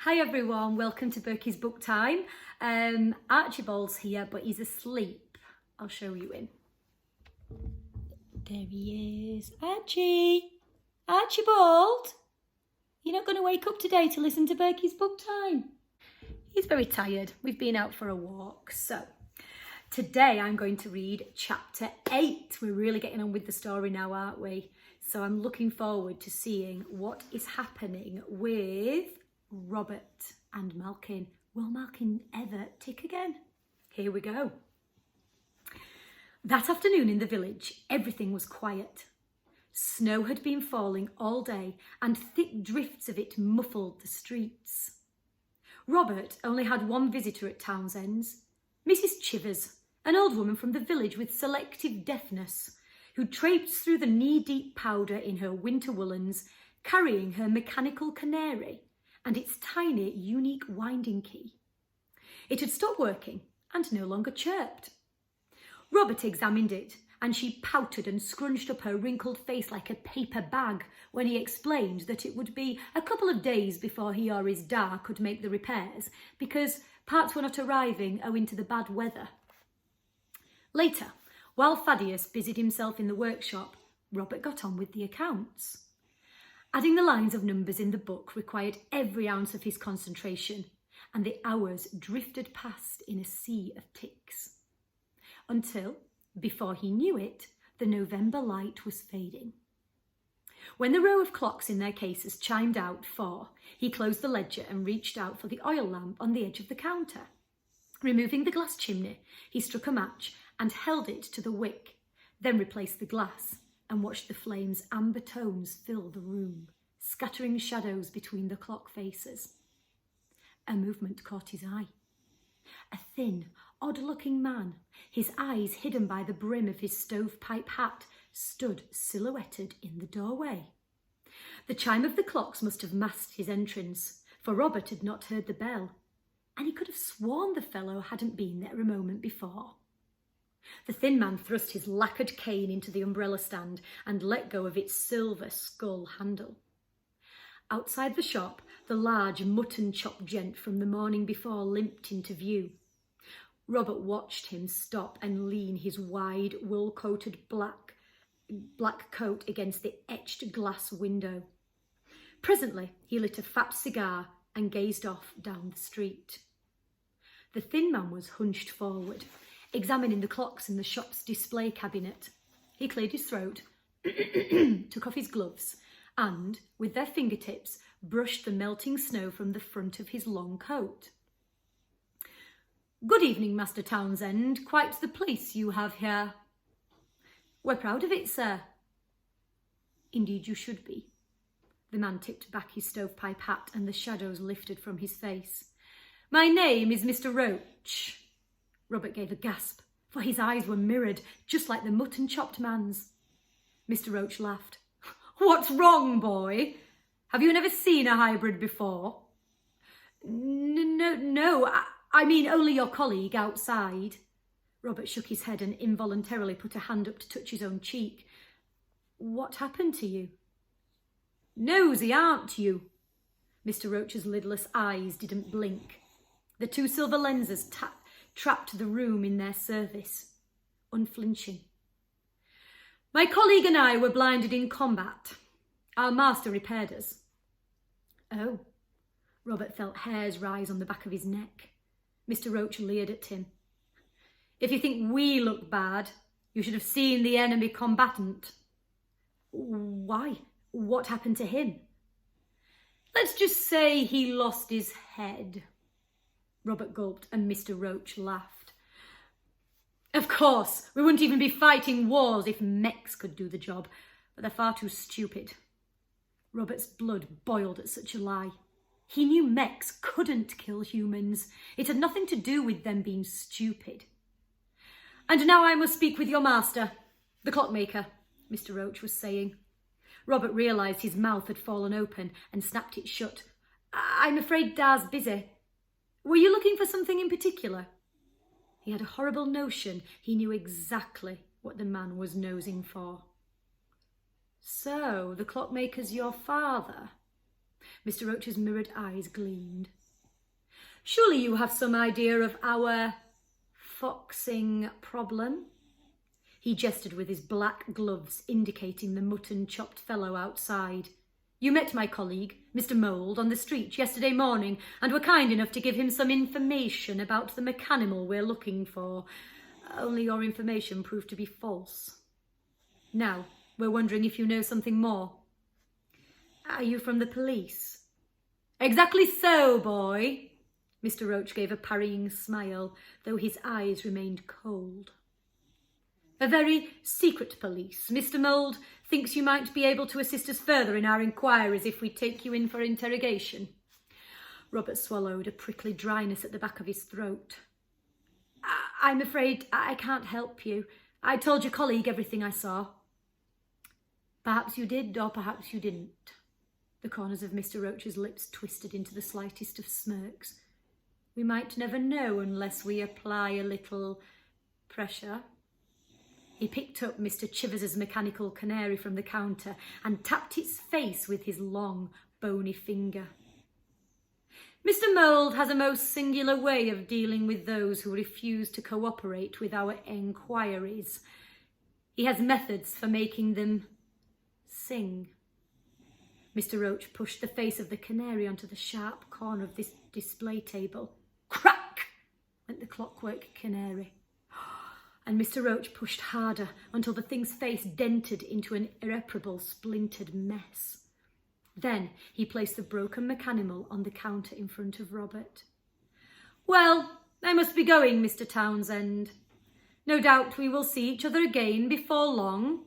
Hi everyone, welcome to Birky's book time. Archibald's here, but he's asleep. I'll show you in. There he is. Archibald! You're not going to wake up today to listen to Birky's book time. He's very tired. We've been out for a walk. So, today I'm going to read chapter 8. We're really getting on with the story now, aren't we? So I'm looking forward to seeing what is happening with Robert and Malkin. Will Malkin ever tick again? Here we go. That afternoon in the village, everything was quiet. Snow had been falling all day and thick drifts of it muffled the streets. Robert only had one visitor at Townsend's, Mrs. Chivers, an old woman from the village with selective deafness, who traipsed through the knee-deep powder in her winter woolens, carrying her mechanical canary and its tiny, unique winding key. It had stopped working and no longer chirped. Robert examined it, and she pouted and scrunched up her wrinkled face like a paper bag when he explained that it would be a couple of days before he or his da could make the repairs, because parts were not arriving owing to the bad weather. Later, while Thaddeus busied himself in the workshop, Robert got on with the accounts. Adding the lines of numbers in the book required every ounce of his concentration, and the hours drifted past in a sea of ticks. Until, before he knew it, the November light was fading. When the row of clocks in their cases chimed out 4, he closed the ledger and reached out for the oil lamp on the edge of the counter. Removing the glass chimney, he struck a match and held it to the wick, then replaced the glass and watched the flame's amber tones fill the room, scattering shadows between the clock faces. A movement caught his eye. A thin, odd-looking man, his eyes hidden by the brim of his stovepipe hat, stood silhouetted in the doorway. The chime of the clocks must have masked his entrance, for Robert had not heard the bell, and he could have sworn the fellow hadn't been there a moment before. The thin man thrust his lacquered cane into the umbrella stand and let go of its silver skull handle. Outside the shop, the large mutton chop gent from the morning before limped into view. Robert watched him stop and lean his wide, wool-coated black coat against the etched glass window. Presently, he lit a fat cigar and gazed off down the street. The thin man was hunched forward, examining the clocks in the shop's display cabinet. He cleared his throat, took off his gloves, and, with their fingertips, brushed the melting snow from the front of his long coat. "Good evening, Master Townsend. Quite the place you have here." "We're proud of it, sir." "Indeed you should be." The man tipped back his stovepipe hat and the shadows lifted from his face. "My name is Mr. Roach." Robert gave a gasp, for his eyes were mirrored, just like the mutton-chopped man's. Mr. Roach laughed. "What's wrong, boy? Have you never seen a hybrid before?" No, I mean only your colleague outside." Robert shook his head and involuntarily put a hand up to touch his own cheek. "What happened to you?" "Nosy, aren't you?" Mr. Roach's lidless eyes didn't blink. The 2 silver lenses trapped the room in their service, unflinching. "My colleague and I were blinded in combat. Our master repaired us." "Oh." Robert felt hairs rise on the back of his neck. Mr. Roach leered at him. "If you think we look bad, you should have seen the enemy combatant." "Why? What happened to him?" "Let's just say he lost his head." Robert gulped and Mr. Roach laughed. "Of course, we wouldn't even be fighting wars if mechs could do the job, but they're far too stupid." Robert's blood boiled at such a lie. He knew mechs couldn't kill humans. It had nothing to do with them being stupid. "And now I must speak with your master, the clockmaker," Mr. Roach was saying. Robert realised his mouth had fallen open and snapped it shut. "I'm afraid Da's busy. Were you looking for something in particular?" He had a horrible notion he knew exactly what the man was nosing for. "So, the clockmaker's your father?" Mr. Roach's mirrored eyes gleamed. Surely you have some idea of our foxing problem? He gestured with his black gloves, indicating the mutton-chopped fellow outside. You met my colleague, Mr. Mould, on the street yesterday morning and were kind enough to give him some information about the mechanimal we're looking for. Only your information proved to be false. Now, we're wondering if you know something more. Are you from the police? Exactly so, boy. Mr. Roach gave a parrying smile, though his eyes remained cold. A very secret police. Mr. Mould thinks you might be able to assist us further in our inquiries if we take you in for interrogation. Robert swallowed, a prickly dryness at the back of his throat. I'm afraid I can't help you. I told your colleague everything I saw. Perhaps you did, or perhaps you didn't. The corners of Mr. Roach's lips twisted into the slightest of smirks. We might never know unless we apply a little pressure. He picked up Mr. Chivers's mechanical canary from the counter and tapped its face with his long, bony finger. Mr. Mould has a most singular way of dealing with those who refuse to cooperate with our enquiries. He has methods for making them sing. Mr. Roach pushed the face of the canary onto the sharp corner of this display table. Crack! Went the clockwork canary. And Mr. Roach pushed harder until the thing's face dented into an irreparable splintered mess. Then he placed the broken mechanimal on the counter in front of Robert. Well, I must be going, Mr. Townsend. No doubt we will see each other again before long.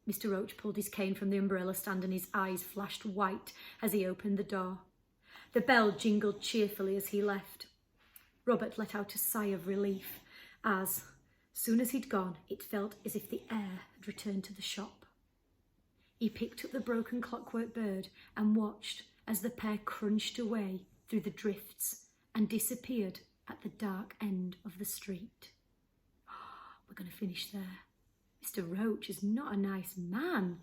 Mr. Roach pulled his cane from the umbrella stand and his eyes flashed white as he opened the door. The bell jingled cheerfully as he left. Robert let out a sigh of relief as, soon as he'd gone, it felt as if the air had returned to the shop. He picked up the broken clockwork bird and watched as the pair crunched away through the drifts and disappeared at the dark end of the street. We're going to finish there. Mr. Roach is not a nice man.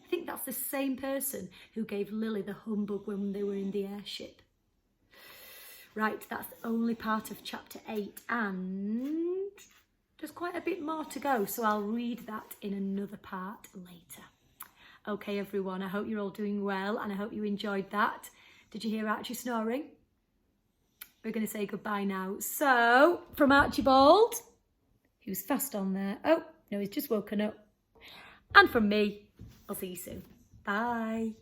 I think that's the same person who gave Lily the humbug when they were in the airship. Right, that's the only part of chapter 8 and there's quite a bit more to go, so I'll read that in another part later. Okay, everyone, I hope you're all doing well and I hope you enjoyed that. Did you hear Archie snoring? We're going to say goodbye now. So, from Archibald, he was fast on there. Oh, no, he's just woken up. And from me, I'll see you soon. Bye.